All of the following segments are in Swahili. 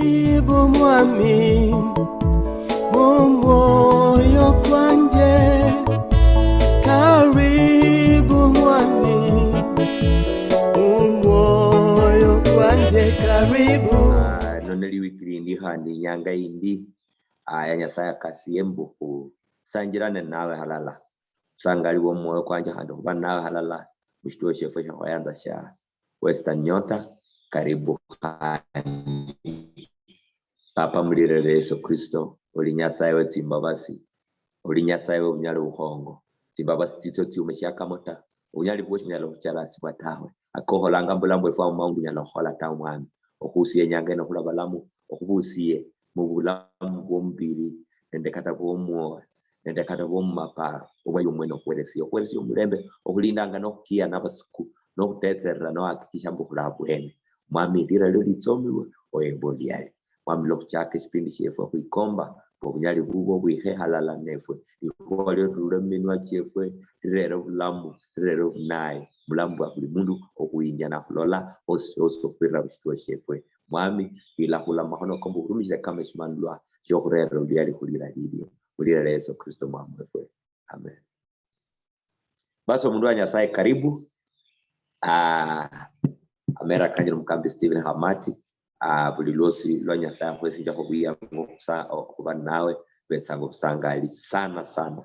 Karibu mwami mwoyo kwanje, karibu mwami mwoyo kwanje, karibu. Noneli wikiri ndi handi nyanga indi ya Nyasaye kasiyembu kusangirane nawe halala sangali wo mwoyo kwanje handi kuba nawe halala mshituo shefu cha kwayanza sha Western Nyota. Karibu handi Papa mlirele Yesu Kristo uli Nyasaye wetu imbabasi, uli Nyasaye we unyali uhongo timbabasi tito tiumeshaka mota unyali bwoshi mnyalo kuchala sibatawe akoholanga mbulambo efa maungu nyalo hola ta mwami okusiye nyange no kula balamu okubusiye mu bulamu bwombiri ndekata bwomwo ndekata bwomaparo obayo mweno kwelesiyo mulembe okulindanga no kia nabasuku no kutetera no hakikisha mbukula bwene mwami lira loli tsomiwe oyebondi yale mwami lokuchake kipindi chefu kuikomba obunyali bubo bwihe halala nefwe iko lyo tuleminwa chefwe lero bulamu lero naye bulamu bwa buli mundu okuyinya na kulola oso kwira bishitwa chefwe mwami ila kula mahono kombo rumije kama shimandwa chokurero lyali kulira lilio kulira Yesu Kristo mwami wewe. Amen. Baso mundu wa Nyasaye karibu amera kanjiro mkambi Stephen Hamati bulilosi lwa Nyasaye kwesi jako kuya kuba nawe betsango kusangali sana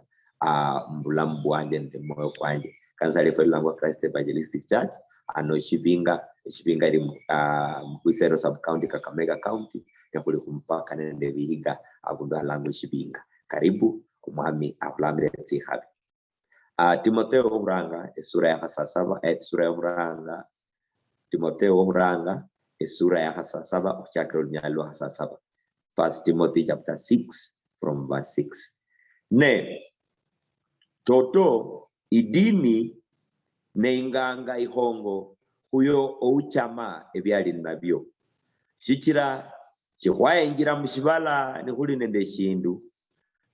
mbulambu wanje ndi moyo kwanje kanisa lefu langu Christ Evangelistic Church ano Shibinga iri mkwisero sub county Kakamega county ya kuli kumpaka nende Vihiga abundu langu Shibinga. Karibu umwami afulamire tsihabi. Timotheo Uranga sura ya hasasaba sura ya Uranga Timotheo Uranga sura ya hasasaba uchakro nyalo hasasaba. First Timothy chapter 6 from verse 6. Ne toto idini neinganga ihongo huyo ouchama ebyali nabyo shikira chihwaye ngira mushibala ni huli nende shindu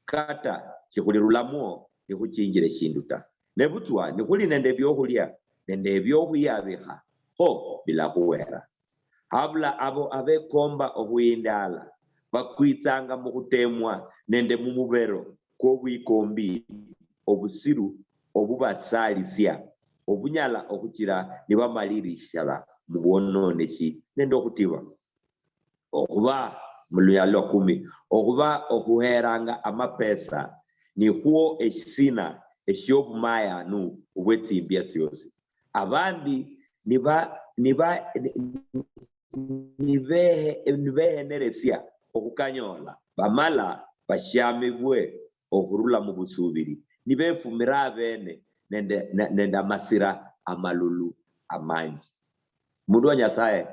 kata chikulirulamo ni kuchinjire shindu ta nebutwa ni huli nende byohulia nende byohuyabiha ho bila huwera habla abo abekomba ohuyindala bakwitsanga mu kutemwa nende mu mubero ko bwikombi obusiru obubasalisia obunyala okukira niba malirishala mubwononeshi nende okutiba okuba muluyalo 10 okuba okuheranga amapesa ni huo ekisina ekyobumaya nu ubwetimbya tyosi abandi nibehe neresia okukanyola bamala bashamibwe okurula mu busubiri nibefumira bene nende amasira amalulu amanji mundu wa Nyasaye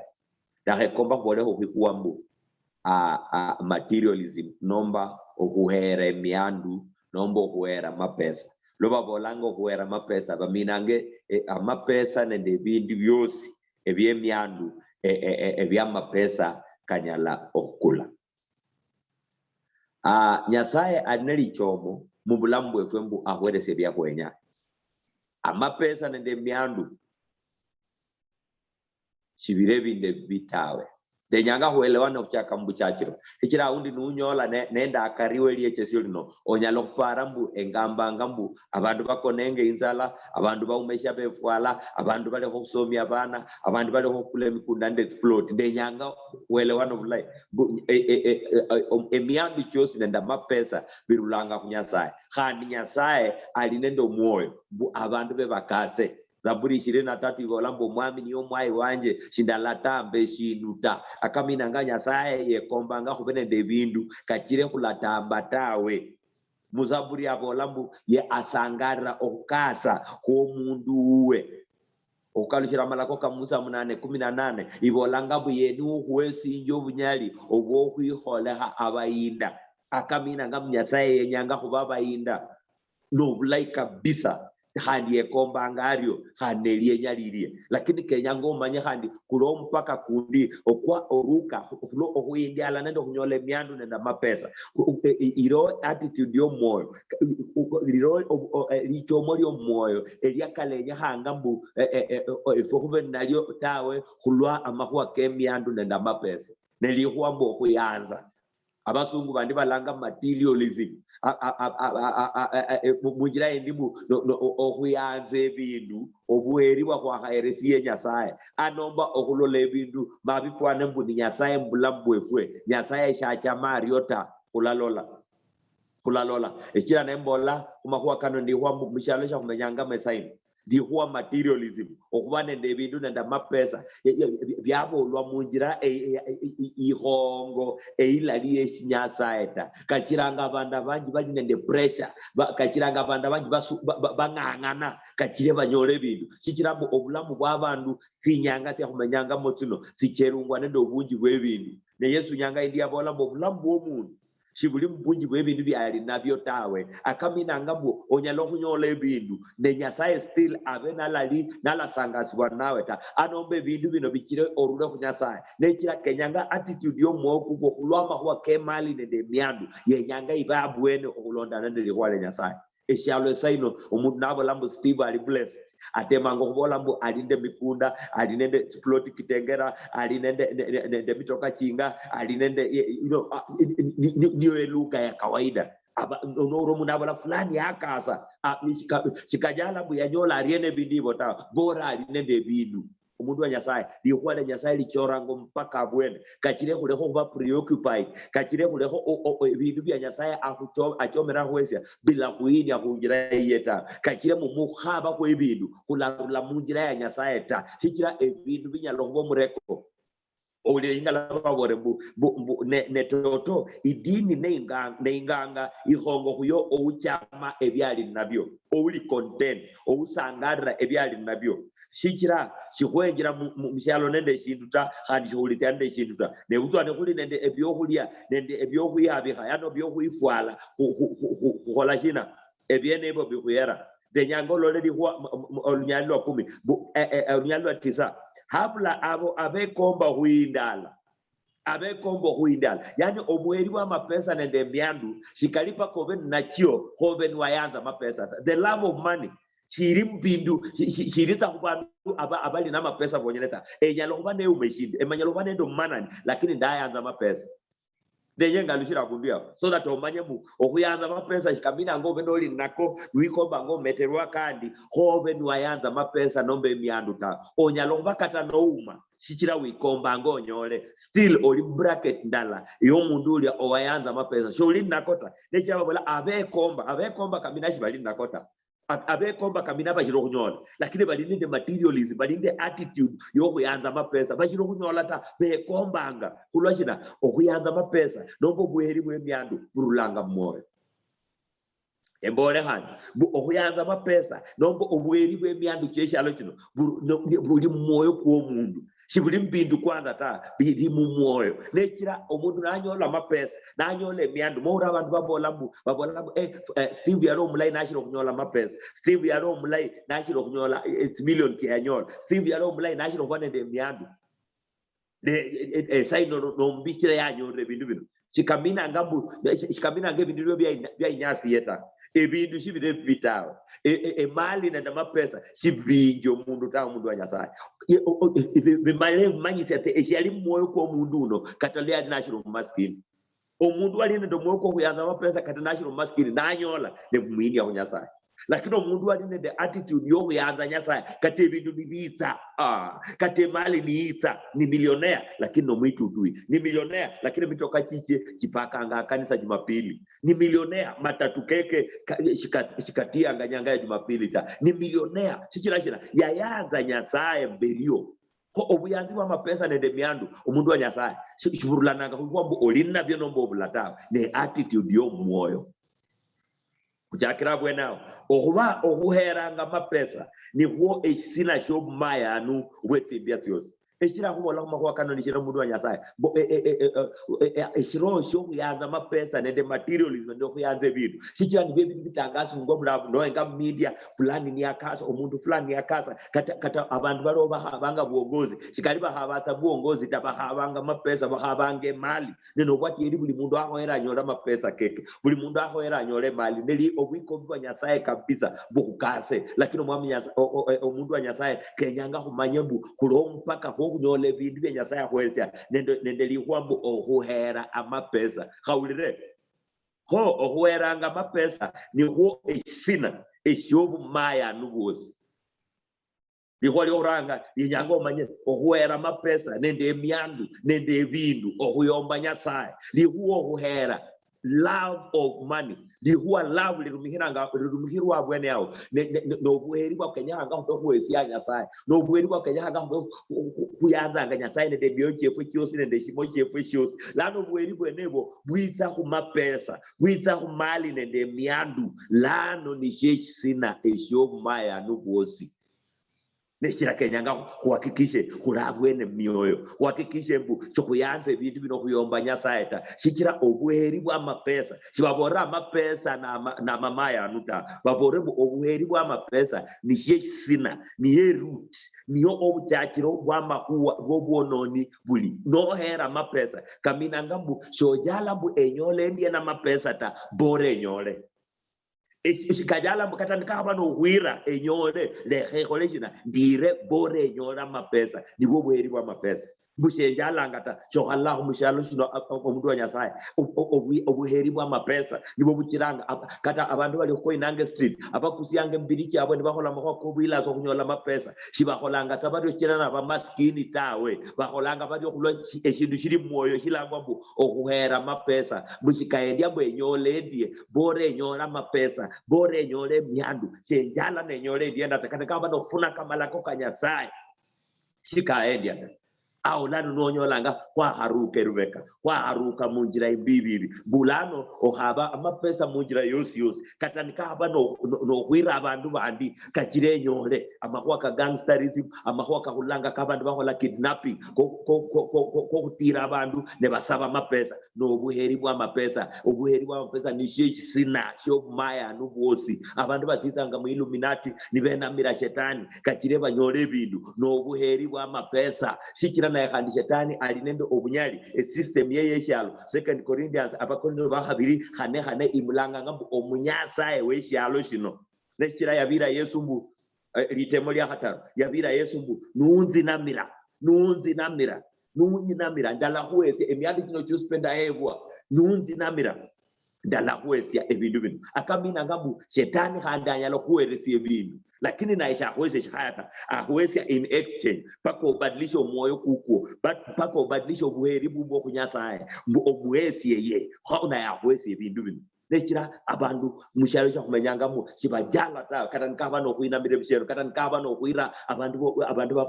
dahekomba bole okuikuambu materialism nomba okuhera emiandu nomba okuhera mapesa loba bolanga okuhera mapesa baminange amapesa nende bindu byosi ebyemiandu ebyamapesa kanyala okula. Nyasaye alinali chomo mu bulamu bwefwe mbu ahwerese byakwenya amapesa nende miandu chibire binde bitawe denyanga huelewana kuchaka mbu chachiro ikira undi nunyola nenda akariwe liye chesio lino onyalo kuparambu engamba ngambu abandu bakonenge inzala abandu baumesha befwala abandu bale kusomya bana abandu bale kule mikunda nde explode denyanga huelewana bulai emiandu chosi nenda mapesa birulanga kunyasaye kandi Nyasaye alinendo mwoyo abandu bebakase Zaburi 23 igolambo mwami niyo mwai wanje shindalatambe shinuta akamina nga Nyasaye yekombanga kubenende bindu kachire kulatamba tawe muzaburi agolambo ye asangara okasa ko mundu uwe okalushira malako ka Musa 8:18 ibolanga bu yenu huwesi njo bunyali obwo kwiholeha abayinda akamina nga Nyasaye yenyanga kubaba yinda no bulai kabisa handi yekomba ngario hanelie nyalilie lakini Kenya ngoma nye handi kulo mpaka kundi okwa oruka okuindiala nendo kunyole miandu nenda mapesa iro attitude yo moyo iro licho moyo moyo eliakalenya hangambu efokube nalio tawe kulwa amahwa ke miandu nenda mapesa nelihuwa mbo kuyanza abasungu bandi balanga materialism munjira endimu okuyanza ebintu obuheri bwakwahaeresiye nyasaye anomba okulola ebintu mabikwane mbu ni nyasaye mbulamu bwefwe nyasaye shakyamariota kulalola ekira nembola kumakuwa kano ndihuwa mishalo sha kumenyanga mesaini ndihuwa materialism okuba nende ebintu nende amapesa byabolwa munjira ihongo eilali yeshinyasaye ta kachiranga abandu abanji bali nende pressure kachiranga abandu abanji bang'ang'ana kachire banyole ebintu shikira obulamu bw'abandu sinyanga syakumenyanga motsino sicherungwa nende obunji bw'ebintu ne Yesu nyanga indi abola obulamu bw'omundu shibuli mbunji bw'ebintu byali nabyo tawe akaminanga mbu onyala okunyola ebintu ne nyasaye still abe nalasangasibwa nawe ta anomba ebintu bino bikire orule ku nyasaye nekira kenyanga attitude y'omwoyo okulwamahuwa kemali nende emyandu yenyanga iba abwene okulondana nende lihuwa nyasaye esyalo esaino omundu nabola mbu Steve ali blessed atemanga okubola mbu ali nende mikunda ali nende plot kitengera ali nende mitoka chinga ali nende niyo eluga ya kawaida onoro munabola fulani yakasa shikajala mbu yanyola ariene bidivo ta bora ali nende ebindu omundu wa nyasaye lihuwa lya nyasaye lichorango mpaka abwene kachire huleho kuba preoccupied kachire huleho ebintu bya nyasaye achomera huesya bila huini ahunjira iyeta kachire mumuhaba kwa ebintu hularula munjira ya nyasaye ta hikira ebintu binyalo hubo mureko ole ingala babore ne toto idini neinganga ihongo huyo ouchama ebyali nabyo ouli content ousangarira ebyali nabyo shikira shihwenjira mshalo nende shinduta handi shihulita nende shinduta ne utwane kuli nende ebyohulya nende ebyohuyabiha yano byohuifwala huhola shina ebyene ebo bihuyera denyanga olole lihuwa olunyali lwa 10 olunyali lwa 9 habula abo abekomba huindala yani obuheri bwa mapesa nende emyandu shikalipa kobe nakyo kobe nwayanza mapesa the love of money shiri mbindu shirita kubandu abali na mapesa bonyeleta enyalo kuba ne umeshinde emanyalo kuba nendo manani lakini ndayanza mapesa ndenyenga lushira kumbia so that omanye mu okuyanza mapesa shikamina ngobe noli nako wikomba ngo meterwa kandi hobe nwayanza mapesa nombe emyandu ta onyalo kuba kata nouma shikira wikomba ngo nyole still oli bracket ndala yo mundu uli owayanza mapesa sholi nakota nekira babola abekomba kamina shibali nakota abekomba kamina bashiro kunyola lakini bali nende materialism bali nende attitude yokuyanza mapesa bashiro kunyola ta bekombanga kulwashina okuyanza mapesa nombo buheri bw'emyandu burulanga mmoyo embole handi okuyanza mapesa nombo obuheri bw'emyandu kyeshalo kino buli mmoyo kw'omundu shibuli mbindu kwanza ta bili mu mwoyo nekira omundu nanyola mapesa nanyola emyandu moura abantu babola mbu Steve yalo omulayi nashira okunyola mapesa Steve yalo omulayi nashira okunyola million kyanyola Steve yalo omulayi nashira okuba nende emyandu saino nombikira yanyola ebintu bino shikaminanga ebintu byayinyasi yeta ebintu shibire bitawe emali nende mapesa shibinjo mundu ta mundu wa nyasaye bimale manyisi ate ekyali mwoyo kwa mundu uno katale ali nashiro maskini omundu ali nende mwoyo kwa kuyanza mapesa kata nashiro maskini nanyola ne mwini ya nyasaye lakini omundu ali nende attitude yo kuyanza nyasaye kate ebintu bibitsa kate mali niitsa ni millionaire lakini no mwitudui ni millionaire lakini mitoka chiche chipakanga kanisa Jumapili ni millionaire matatu keke shikatia nganyanga ya Jumapili ta ni millionaire shikira yayanza nyasaye berio ko obuyanzi bwa mapesa nende myandu omundu wa nyasaye shiburulananga kuba mbu olina byo nombo obulatawe ne attitude yo mwoyo kujakira bwenao okuba okuheranga mapesa ni huo ekisina shobumayanu wetibya tyosi ekira kubola kumakuwa kano nishira mundu wa nyasaye ekiro shokuyanza mapesa nende materialism ndo kuyanza ebintu shikira ni bebintu bitangasi ngo mulabu no enga media fulani ni akasa omundu fulani ni akasa kata abantu balo bahabanga buongozi shikali bahabata buongozi tabahabanga mapesa bahabanga mali neno kwati eri buli mundu aho era anyola mapesa keke buli mundu aho era anyole mali neli obwiko bwa nyasaye kabisa bukukase lakini omwami omundu wa nyasaye kenyanga kumanyembu kulo mpaka kunyole bindu bya Nyasaye akhwelesya nende likhwambu okhuhera amapesa khawulire ho okhuheranga amapesa nikhwo esina esyobumayanu bwosi likhwa lyokhuranga linyanga omanye okhuhera amapesa nende emyandu nende ebindu okhuyomba Nyasaye likhwa okhuhera love of money likhwa love lirumikhirwa abwene yawo nobuheri bwakenyahanga khukhwesya Nyasaye nobuheri bwakenyahanga khuyanzanga Nyasaye nende emyoyo kyefwe kyosi nende eshimo kyefwe kyosi lano obuheri bwenebo bwitsa khumapesa bwitsa khumali nende emyandu lano nisho esisina esyobumayanu bwosi neshira kenyanga khuhakikishe khulabwene myoyo khuhakikishe mbu chokhuyanza ebindu bino khuyomba Nyasaye ta shikira obuheri bwa amapesa shibabora amapesa na mamayanu ta babore mbu obuheri bwa amapesa nisho esisina niyo root niyo obuchachiro bwa mahuwa bwobwononi buli nohera amapesa kaminanga mbu shojala mbu enyole ndiye na mapesa ta bore enyole kajala mukatandika abana ohwira enyole lekhekole shina ndire bore enyola amapesa nibwo buheri bwa amapesa bushenjalanga ta shokhalakho mushalo shino omundu wa Nyasaye obuheri bwa amapesa nibwo bukiranga kata abandu bali khukoinanga street abakusyanga embiri kyabwe nibakhola makhoko bwilaso khunyola amapesa shibakholanga ta baryo kirana bamaskini tawe bakholanga baryo khulwa eshindu shili mwoyo shilangwa mbu okhuhera amapesa bushikaendya bwenyole endye bore enyola amapesa bore enyole emyandu shenjala nenyole endyenda takataka bano khufuna kamalako ka Nyasaye shikaendya ta au lano nonyolanga khwakharuka erubeka khwakharuka munjira imbibibi bulano okhaba amapesa munjira yosi yosi kata nikaba nokhwira abandu bandi kachire enyole amakhwa ka gangsterism amakhwa kakhulanga kabandu bakhola kidnapping kokhutira abandu nebasaba amapesa nobuheri bwa amapesa obuheri bwa amapesa nisho esisina shobumayanu bwosi abandu batsitsanga mu Illuminati nibenamira shetani kachire banyole ebindu nobuheri bwa amapesa shikira naye khandi shetani ali nende obunyali system ye yeshalo 2 Corinthians abakorinto bakhabiri khane imulanga ngambu omunyasaye weshalo shino neshira yabira Yesu mbu litemo lya khataro yabira Yesu mbu nunzinamira ndala khwese emyandi kino chuspenda hebwa nunzinamira ndala khwese ebindu bino akamina ngambu shetani khandanya lo khweresia ebindu lakini naisha akhwese shikhayata akhwese in exchange paka ubadilisha omwoyo kukwo paka ubadilisha obuheri bubwo kunyasaye mbu omwesi ye khona yakhwese ebindu bino nechira abandu mushalo shakumenyangamu shibajala ta kata nkaba no khuinamira bishero kata nkaba no khuira abandu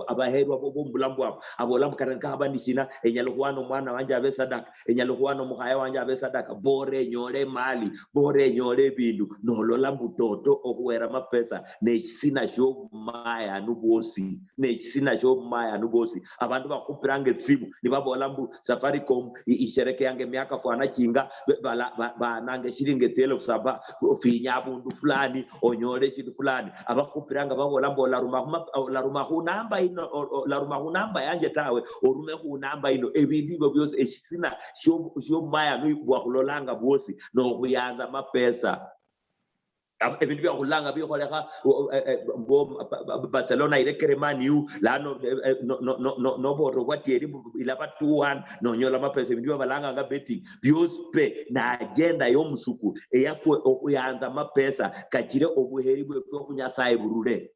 abaherwa bombulambwa abolambu kata nkaba nishina enyalo khwana mwana wanje abe sadaka enyalo khwana mukhaya wanje abe sadaka bore nyole mali bore nyole bindu nolola mbutoto okuwera mapesa nechisina sho maya nubosi nechisina sho maya nubosi abandu bakhupirange tsimu nibabolambu Safaricom ishereke yange miaka fwana kinga banange ngetselo kusaba finya abundu fulani onyole shindu fulani abakhupiranga babola mbola ruma khunamba yanje tawe orume khunamba ino ebindu ibyo byose eshisina sho maya no khulolanga bwosi no kuyanza mapesa ebintu byakhulanga bikholekha Barcelona irekere Man U lano noboto kwatieri ilaba 2-1 nonyola amapesa ebintu byabalanga nga betting byospe na agenda yomusuku eyafwe okuyanza amapesa kachire obuheri bwefwe kunyasaye burure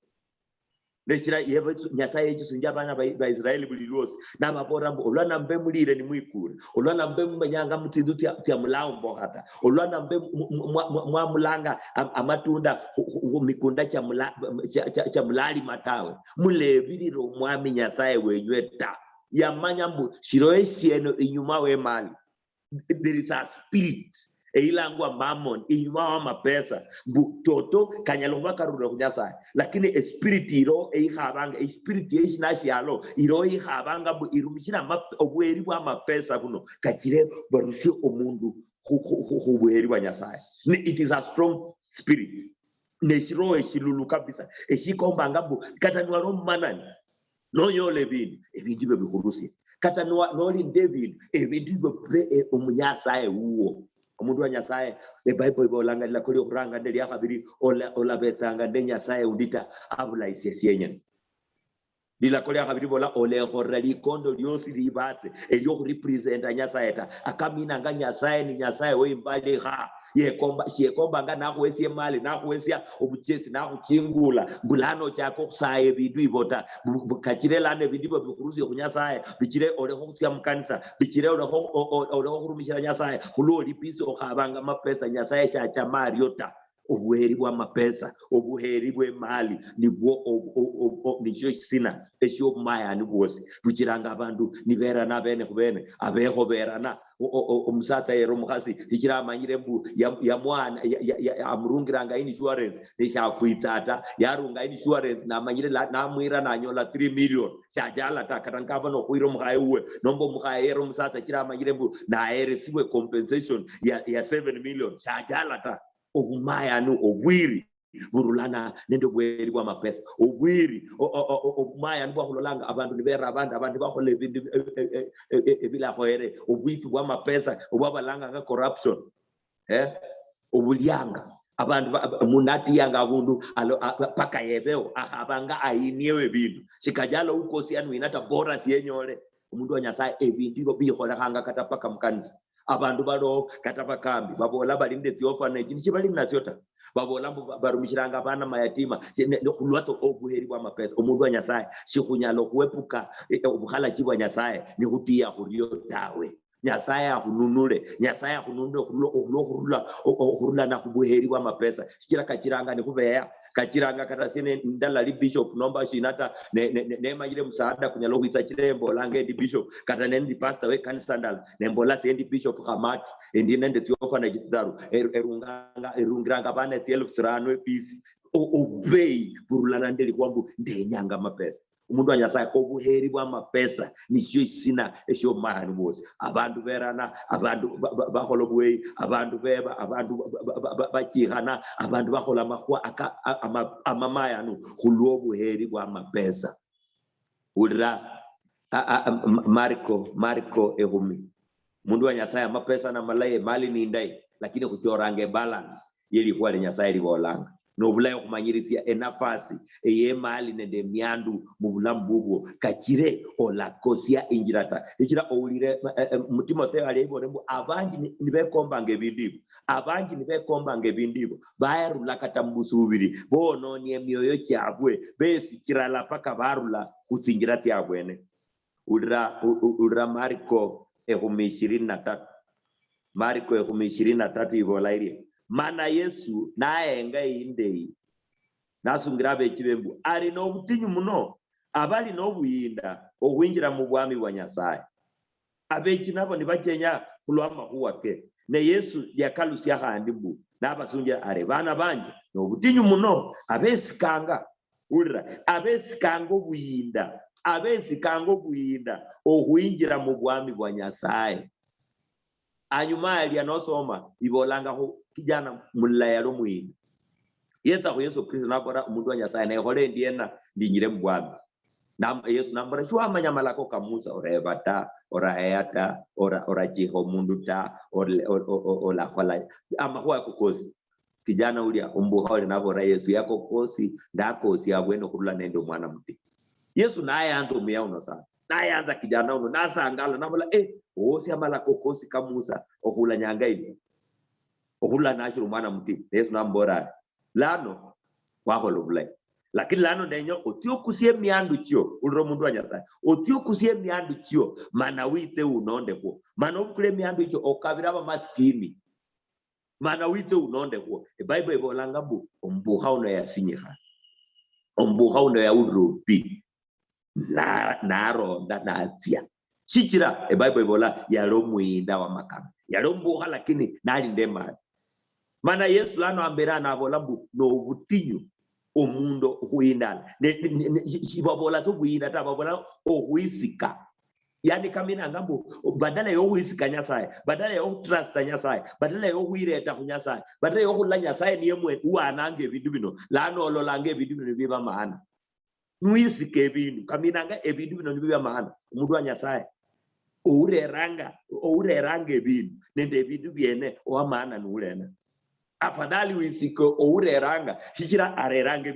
neshira yebe nyasaye ekisinja abana ba Israeli buli lwose nababora mbu olwana mbe mulire ni mwikure olwana mbe manyanga mutsindu tya mulambo hata olwana mbe mwamulanga amatunda mikunda cha mulali matawe mulebiriro mwami nyasaye wenyweta yamanya mbu shiroesieno inyuma we mali there is a spirit eilangwa mammon inyuma wa mapesa toto kanyalo bakarura kunyasaye lakini spirit iro eihabanga spirit yeshinashialo iro eihabanga bu irumishina obweri bwa mapesa kuno kachire barushe omundu khubweri bwa nyasaye it is a strong spirit neshiro eshilulu kabisa eshikomba ngambu katanwa no manani no yole ebintu byo bikhurusi katanwa no li David ebintu byo omunyasaye uwo omundu wa nyasaye eBible bolanga la koli khuranga ndeli yakhabiri ola betanga nde nyasaye undita abula isesienya lila kolea kabiri bola ole horra likondo lyosi libatse elyo representa nyasaye ta akamina nga nyasaye ni nyasaye we imbali ha yekomba nga nakuwesia mali nakuwesia obuchesi nakukingula mbulano chako kusaye bindu ibota bukachire lane bindibo bikuruzi kunyasaye bikire oleho kutya mukanisa bikire oleho kurumishira nyasaye kulo lipisi okhabanga mapesa nyasaye shacha mariota obuheri bwa mapesa obuheri bwe mali nibwo nisho sina esho maya ni bwose bukiranga abantu nibera nabene kubene abeho berana omusata yero mukasi ikira amanyire mbu ya mwana amurungiranga insurance nishafuitata yarunga insurance na amanyire namwira nanyola 3 million shajala takatankava no kuiro mukhaye uwe nombo mukhaye yero musata kira amanyire mbu na eresiwe compensation ya 7 million shajala ta obumaya no obwiri burulana nende bweri bwa mapesa obwiri obumaya nibwa kulolanga abantu nibera abantu bakole ebila khoere obwifi bwa mapesa obwabalanga nga corruption obulyanga abantu munati yanga abundu paka yebeo ahabanga ayiniewe bintu shikajalo ukosi anu inata bora siyenyole umundu wanyasaye ebintu bikhola hanga katapaka mukanisa abantu balo katapakambi babola balinde theophanage nchibali nasyota babola barumishiranga abana mayatima nokulwato obuheri bwa mapesa umundu wa nyasaye shikunyalo kuepuka obukhala kibwa nyasaye ni kutia khulio tawe nyasaye akununule nyasaye akununule okurula na kubuheri bwa mapesa shikira kachiranga ni kubeya kachiranga katasine ndala li bishop nomba shinata ne manyire msaada kunyalo kuita chirembo lange di bishop kata nendi pastor we kanisa ndala nembola sendi bishop Hamati endi nende theophanage tsaru erungiranga bana 12 fees obey burulana ndeli kwambu ndenyanga mapesa umundu wa nyasaye obuheri bwa mapesa nisho sina esho mahani bose abantu berana abantu bakhola bwe abantu beba abantu bakihana abantu bakhola mahwa amamaya no khulwo buheri bwa mapesa ulira Marko ehumi mundu wa nyasaye mapesa na malaye mali ni ndai lakini kuchorange balance yeli kwa nyasaye libolanga no bulayo kumanyirisia enafasi eye mali nende miandu mu bulambugo kachire ola kosia injirata ikira oulire Timotheo alibore mbu abanji nibekomba ngebindibo abanji nibekomba ngebindibo bayarula katambusubiri bono ni emyoyo kyabwe befikira la paka barula kutsingira tyabwene ulira Marko 23 Marko 23 ibolaire mana Yesu nayenga indei nasungirabe kibembu ali no butinyu muno abali no buyinda okwinjira mu bwami bwa nyasaye abeki nabo nibakenya kulwama huwake ne Yesu yakalusi ahandi mbu nabasunja are bana banje no butinyu muno abesikanga ulira abesikanga buyinda okwinjira mu bwami bwa nyasaye anyuma ali anosoma ibolanga ho kijana mulayalo mwini yeta ko Yesu Kristo nabora umundu wa nyasaye na hole ndiena ndinyire mbwami Yesu nambara shwa amanyamala ko kamusa orebata orayata ora jiho mundu ta ola khola amahwa kukosi kijana ulia umbuhole nabora Yesu yako kosi ndakosi abweno kurula nendo mwana muti Yesu naye anzo miyauno sana naye anza kijana uno nasangala nabola osi amala kokosi kamusa okula nyanga ile okula nashiru mwana muti Yesu nambora lano waholo bulai lakini lano ndenyo otio kusie miandu chio uliro mundu wa nyasaye otio kusie miandu chio mana wite unonde ko mana okule miandu chio okabiraba maskini mana wite unonde ko Bible ibolanga bu ombuha uno yasinyiha ombuha uno ya urupi na ronda na atia shikira Bible ibola yalo muinda wa makama yalo mbuha lakini nali ndema mana Yesu lano ambera na bolambu no butinyu omundo huindala shibabola to buinda tababola ohuisika yani kamina ngambo badala yo huisika nyasaye badala yo trust nyasaye badala yo huireta kunyasaye badala yo hulla nyasaye niye mwe uanange bindu bino lano ololange bindu bino biba maana nuisike bindu kamina nga ebindu bino biba maana umundu wa nyasaye oureranga bindu nende bindu biene o maana nulena afadhali wisiko oureranga shishira areranga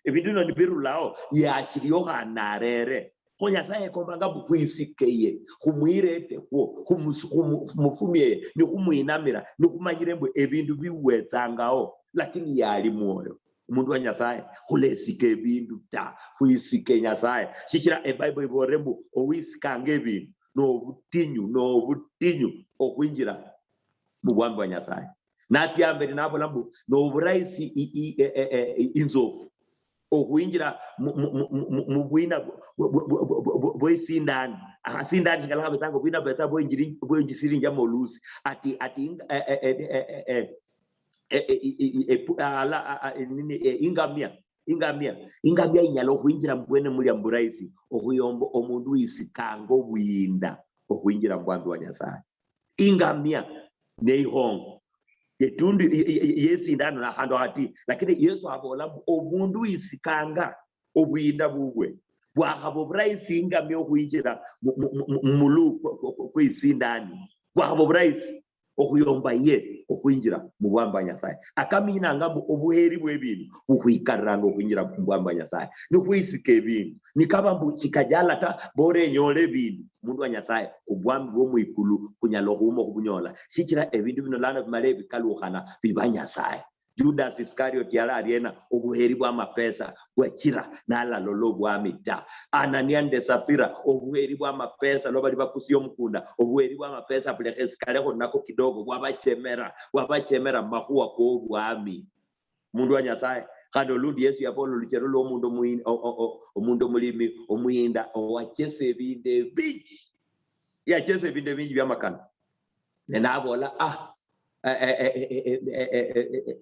ebintu no nibirulao yashiriyo hanarere ko Nyasaye kombanga bukwisikeye kumwirete ko kumufumye ni kumuinamira ni kumanyirembo ebintu biwetangao lakini yali mwoyo umuntu wa Nyasaye kulesike ebintu ta kuisike Nyasaye shishira eBible iborembo owisikanga ebintu no butinyu okwinjira mu bwami bwa Nyasaye nati ambere nabo lambu no buraisi inzofu okuinjira mu bwina bwesindani asindani ngala betanga bwina beta bwenjisiri njamo lusi ati ingamia inyalo kuinjira mbwene muri amburaisi okuyombo omundu isikango bwinda okuinjira mbwambi wa Nyasaye ingamia neihongo yetundu yesindano na hando hati lakini Yesu abola omundu isikanga obwinda bugwe bwahabo buraisi ingamia okuyinjira mulu kwisindani bwahabo buraisi okuyomba ye okuyinjira mu bwami bwa Nyasaye akamina ngambo obuheri bw'ebintu bukwikaranga okuyinjira mu bwami bwa Nyasaye nikwisika ebintu nikabambu kikajala ta bore nyole ebintu mundu wa Nyasaye obwami bwo mwikulu kunyalo humo kubunyola shikira ebintu bino lana bimalebi kaluhana biba Nyasaye Judas Iscariot yala ariena obuheri bwa mapesa bwakira nala lolo bwami ta Anania nde Safira obuheri bwa mapesa loba libakusiyo mukunda obuheri bwa mapesa bulekeskaleho nako kidogo wabachemera mahuwa ko bwami mundu wa Nyasaye kando ludi Yesu yapolo luchero lo omundu mulimi omuyinda owachese ebinde bingi yachese ebinde bingi byamakana nenabola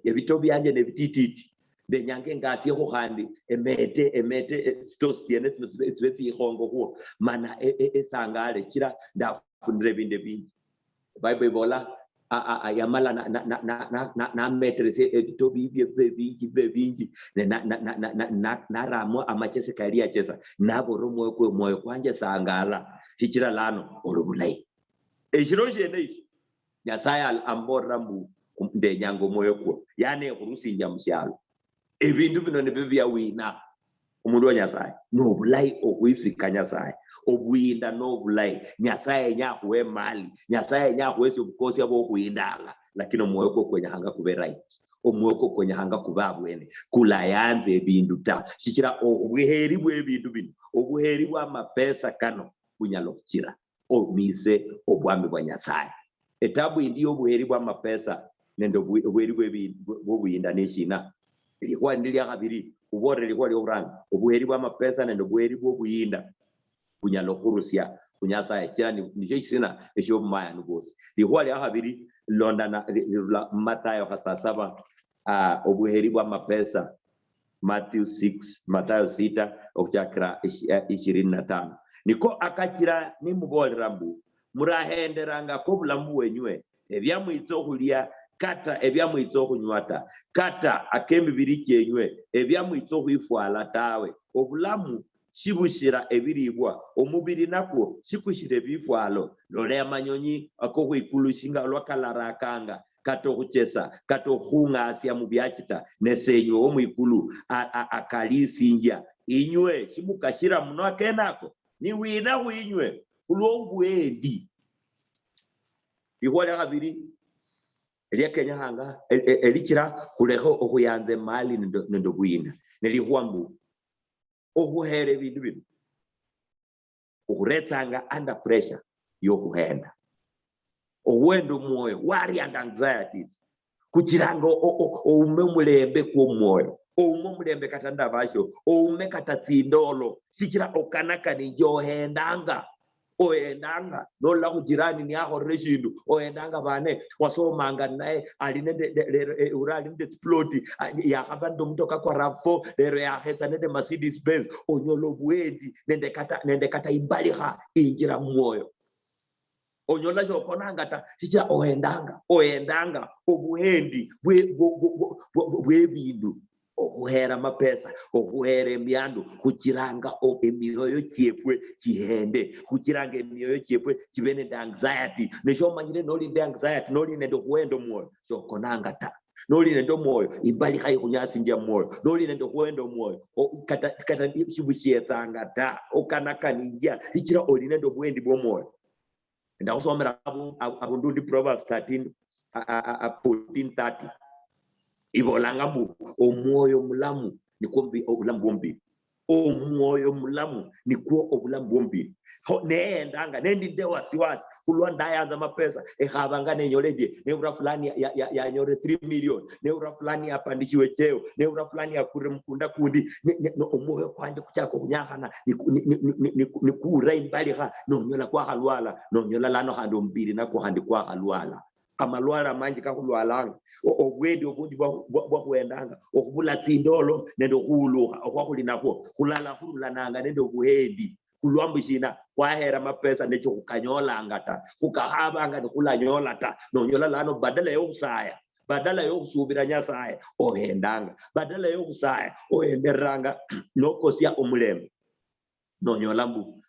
ebito byanje nebitititi ndenyange ngasiye ko handi emete stos tiene twetsi ihongo huo mana esangale kira ndafundire binde bingi Bible bola yamala na metrese ebito bingi na ramo amachese kali achesa nabo moyo kwanje sangala hikira lano olubulai ejiroje neishi Nyasaye ambora mu ndenyango moyo ko yani kurusinja mshalo ebintu bino nebibya wina umundu wa Nyasaye no bulai okwisika Nyasaye obuyinda no bulai Nyasaye nyahuwe mali Nyasaye nyahuwe obukosi abo kuindala lakini moyo ko kwenye hanga kube right omwoyo ko kwenye hanga kubabwene kula yanze ebintu ta shikira obuheri bw'ebintu bino obuheri bwa mapesa kano bunyalo kira omise obwami bwa Nyasaye etabu ndiyo buheri bwa mapesa nendo buheri bw'ebuyinda neshina ilikuwa ndilia kabiri ubore ilikuwa lioranga obuheri bwa mapesa nendo buheri bw'obuyinda kunyalo kurusia kunyasa ekirani nije kisina esho maya nugosi ilikuwa lya kabiri londa na Matayo kasasaba obuheri bwa mapesa Matthew 6 okuchakira 25 niko akakira nimubolerambu murahenderanga ko bulamu wenywe ebyamwitso kulia kata ebyamwitso kunywata kata akemibiri kyenywe ebyamwitso kwifwala tawe obulamu shibushira ebiribwa omubiri nako shikushire bifwalo lole amanyonyi akoko ikulushinga lwakalarakanga kato kuchesa kato hunga asya mubyakita nesenyo omwikulu akalisinja inywe shimukashira muno akenako ni wina winywe kulobwendi ihwala kabiri eliya Kenya hanga elikira kuleho okuyanze mali nendo bwina nelihwambu okuhere bintu bino okuretanga under pressure yokuhenda owendo moyo worry and anxieties kuchiranga oume mulembe kwa moyo oume mulembe katanda basho oume katatsindolo sichira okanaka ni johendanga oendanga nola kujirani ni aho reshindu oendanga bane wasomanga naye alinende urali nde explode ya kabando mtoka kwa rafo lero ya heta nende Mercedes Benz onyolo bwendi nende kata imbaliha injira moyo onyola jokonanga ta sicha oendanga obuhendi bwebindu okuhera mapesa okuhera emyandu kukiranga emyoyo kyefwe kihende kukiranga emyoyo kyefwe kibene anxiety nesho manyire noli anxiety noli nende kuwendo moyo jokonanga ta noli nendo moyo imbali kai kunyasi ndia moyo noli nendo huendo moyo kata shibushietanga ta okanaka ninja ichira oli nendo bwendi bwo moyo. Ndakusomera abundundi Proverbs 14:30 ibolanga bu omwoyo mulamu nikombi obulamu bombi. Omwoyo mulamu nikuo obulamu bombi. Neendanga nendinde wasiwasi kulwa ndayanza mapesa ekhabanga nenyoledye neura fulani ya nyore 3 million neura fulani apandishiwe cheo neura fulani akure mkunda kundi omwoyo kwanje kuchako kunyakana nikura imbali kha nonyola kwa halwala nonyola lano hando mbiri nako handi kwa halwala kama lwala manji kakulwalanga obwedi obundi bwa kuendanga okubula tindolo nendo khuluha okwakulinako kulala kululananga nendo buhedi kulwambishina kwahera mapesa necho kukanyolanga ta kukahabanga nikulanyola ta nonyola lano badala yokusaya badala yokusubira Nyasaye ohendanga badala yokusaya ohenderanga nokosia omulembe nonyola mbu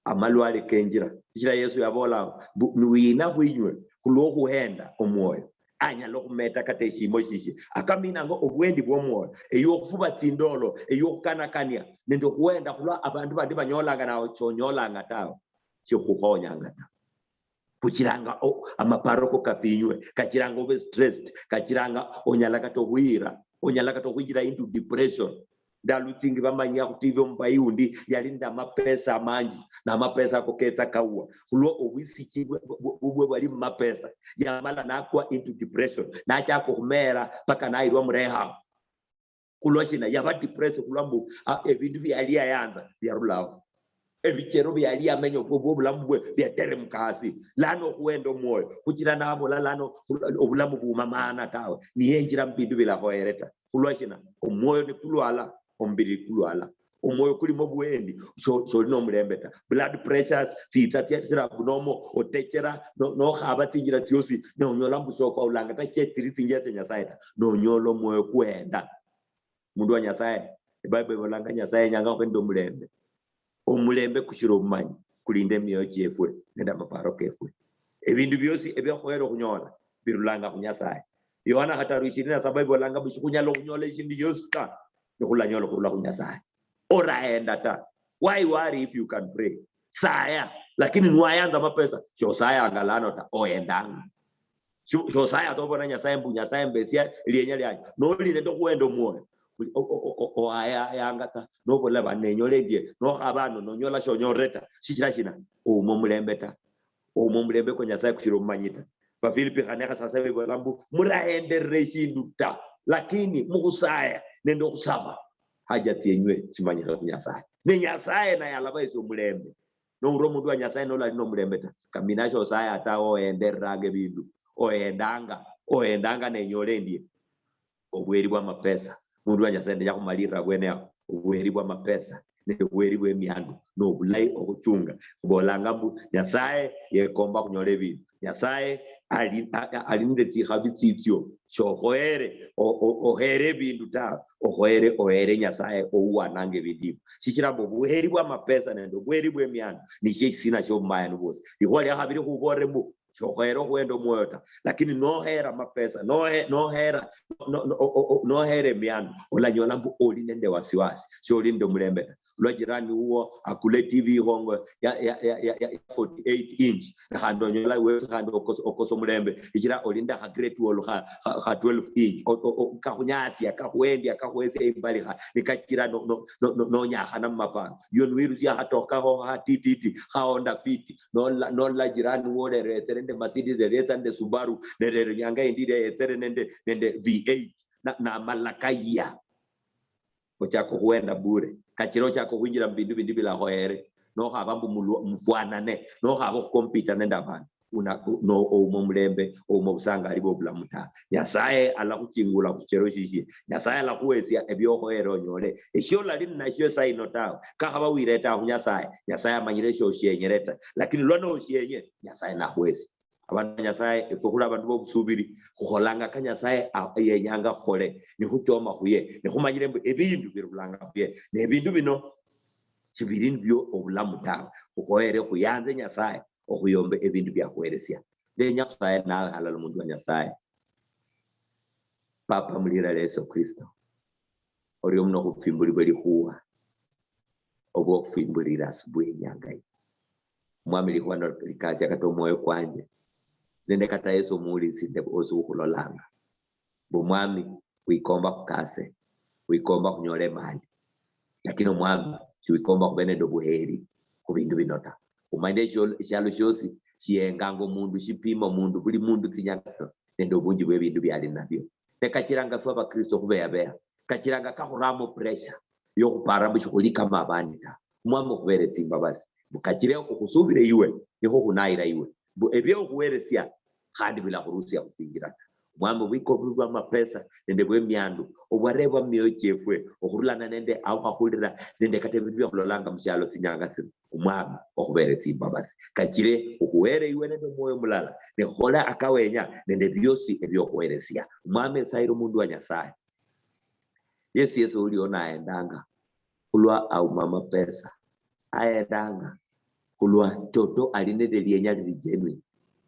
amalwale kenjira kira Yesu yabola nuina kwinywe kuloku henda omwoyo anya lokumeta kate shimo shishi akamina ngo obwendi bwo moyo eyokufuba tindolo eyokukanakania nendo kuenda kulwa abantu bandi banyolanga nawo chonyolanga tawo chikuhonyanga ta kuchiranga amaparoko kapinywe kachiranga obe stressed kachiranga onyala katohuira onyala katohuira into depression dalutingi bamanya kutivyo mbayundi yalinda mapesa manji na mapesa koketsa kaua kulwa obwisiki bubwe bali mapesa yamala nakwa into depression na cha kuhumera paka nairwa mreha kulwa shina yaba depression kulwa ebindu byali yanza byarulawo ebichero byali amenyo bobulamu byatere mukasi lano kuendo moyo kuchira nabo lano obulamu bumamana tawe niyenjira mbindu bilahoereta kulwa shina omoyo ni kulwala ombiri kulwala omoyo kulimo bwendi so no mulembeta blood pressures titsatira kunomo otechera no khaba tingira tyosi no nyola mbusofa ulanga ta chetiri tingia Nyasaye no nyolo moyo kwenda mundu wa Nyasaye Bible bolanga Nyasaye nyanga kwendo mulembe omulembe kushiro manyi kulinde miyo chefwe nenda maparo kefwe ebindu byosi ebyakhwero kunyola birulanga ku Nyasaye Yohana 20:27 bolanga bushikunyalo kunyola ishindi yosta nikulanyolo kurula ku Nyasaye oraenda ta. Why worry if you can pray? Saya lakini nuayanga mapesa sho saya angalano ta oendanga sho saya tobona Nyasaye mbu Nyasaye mbesia lienya lyanyu no linde kuendo moyo o aya yangata no bola banenyoledye no abano nonyola shonyoreta shichira shina omomulembeta omomulembe ko Nyasaye kushiro manyita ba Filipi kaneka sasa bebo lambu muraenderere shindu ta lakini mukusaya nendo kusaba hajati yenywe simanyika ku Nyasaye ne Nyasaye na yalaba iso mulembe no uromundu wa Nyasaye no lali no mulembeta kaminasho saya atawo enderage bindu oendanga nenyolendye obweri bwa mapesa mundu wa Nyasaye ndya kumalira bwene obweri bwa mapesa ne obweri bwe miandu no bulai okuchunga kubolanga mbu Nyasaye yekomba kunyole bindu Nyasaye alinde tikhabitsityo shohoere ohere bindu ta ohere Nyasaye ouwanange bidimu shikirambo buheri bwa mapesa nendo bweri bwe miandu niche sina sho maya nubose ihole habiri kubore mbu shohoero huendo moyota lakini nohera mapesa nohere miandu olanyola mbu oli nende wasiwasi sho lindo mulembeta lo jirani huo akule TV hongo ya 48 inch khando nyola wewe khando okoso mulembe ikira olinda ha great wall ha 12 inch kahunyasi akahuendi akahuese imbali ha nikakira no nyahana mapano yon wirusi hatoka ho hatiti haonda fiti no la jirani wole reterende Mercedes retende Subaru nere nyanga indide eterende nende V8 na malakaya ochako huenda bure kachiro chako kuinjira mbindu bila hoere no habambu mfwanane no habo kompita nenda bana no omumulembe omubusanga alibo bulamuta Nyasaye ala kuchingula kuchero shishi Nyasaye ala kuwesia ebyo hoere onyole eshola lina sho saino tawo kahaba wireta ku Nyasaye amanyire sho shenyereta lakini lwana oshenye Nyasaye na huwesi abantu Nyasaye ekokula abantu bobusubiri kuholanga ka Nyasaye yenyanga khole ni kuchoma kuye ni kumanyire ebindu birulanga kuye ne ebindu bino kibirindu byo obulamu tawe kuhoere kuyanze Nyasaye okuyombe ebindu bya kweresya ndenya Nyasaye na halala mundu wa Nyasaye papa mulira Yesu Kristo ori omno kufimbulibwa lihuwa obwo kufimbulira asubuhi nyangai mwami lihuwa no likazi akato moyo kwanje nende kata Yesu muri sinde ozu kulolanga bo mwami wikomba kukase wikomba kunyole mali lakini mwami wikomba kubene ndo buheri kubindu binota kumande shalo shosi shiengango mundu shipima mundu buli mundu tinyaka nendo bunji bwe bindu byali nabyo tekachiranga fwa ba Kristo kubeya kachiranga kahuramo pressure yo kupara mushikulika mabandita mwami kubere timba basi bukachire okukusubire iwe niho kunaira iwe ebyo kuweresia kandi bila kurusia kusingira mwami wiko bwa mapesa nende bwe myandu obwareba myo chefwe okurulana nende akwahulira nende katebibyo kulolanga mshalo tinyanga simu mwami okubere timba basi kachire okuwere iwe nende moyo mulala ne khola akawenya nende byosi ebyo kuweresia mwami sairo mundu wa Nyasaye Yesu uliona aendanga kulwa au mama pesa aendanga kulwa toto alinede lienya lijenwe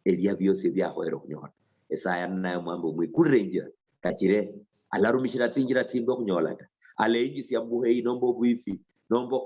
elia byose byahwero kunyora Esaya nayo mwambo mwikurenja kachire alarumishira tingira timbo kunyola aleiji siambuhe inombo bwifi nombo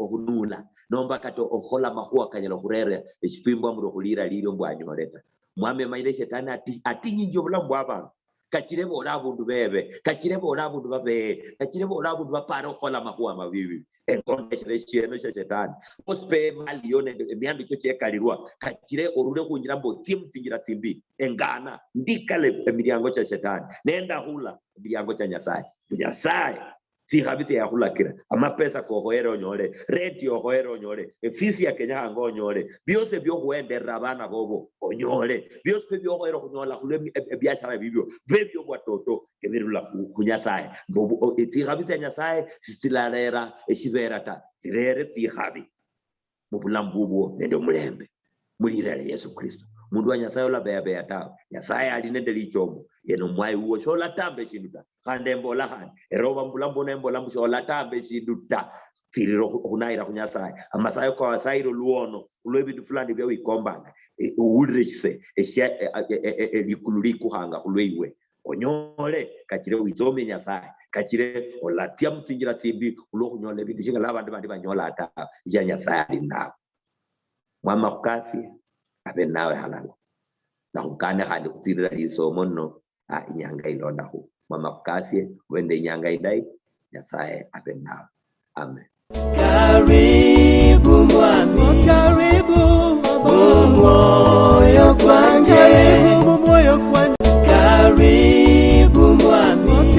ohunula nomba kato ohola mahua kanyalo kurere eshifimbo amuro kulira liro mbwanyoreta mwame maile shetani atinyi njobula mbwaba kachire bora bundu bebe kachire bora bundu babe kachire bora bundu bapara ohola mahua mabibi enkonde sheno shetani ospe malione miando choche kalirwa kachire orure kunjira mbo timtingira timbi engana ndikale emiriango cha shetani nenda hula emiriango cha Nyasaye si habite ya hula kira ama pesa ko hoere onyore radio hoere onyore efisi ya Kenya hango onyore byose byo huende rabana gobo onyore byose byo hoere kunyola kule biashara bibyo bebyo watoto ebirula kunyasaye mbo ti habite ya Nyasaye silarera eshiberata tirere ti habi mubulambubo nende mulembe mulirere Yesu Kristo mundu wa Nyasaye ola beya ta Nyasaye alinende lichomo yeno mwai uo shola tambe shinuta kande mbola han eroba mbulambo ne mbola shola tambe shinuta tiriro hunaira kunyasaye amasayo kwa wasairo luono ulwebidu fulani bya wikombanga ulrese likululiku hanga ulweiwe onyole kachire wizome Nyasaye kachire olatia mtingira timbi ulokunyole bindu shinga laba ndibandi banyola ata ya Nyasaye alina mwama kukasi abe nawe halala na ukane hadi kutirira lisomo no inyanga ilonda hu mama kukasi wende inyanga idai Nyasaye abe nawe amen. Karibu mwami karibu moyo kwanje karibu moyo kwanje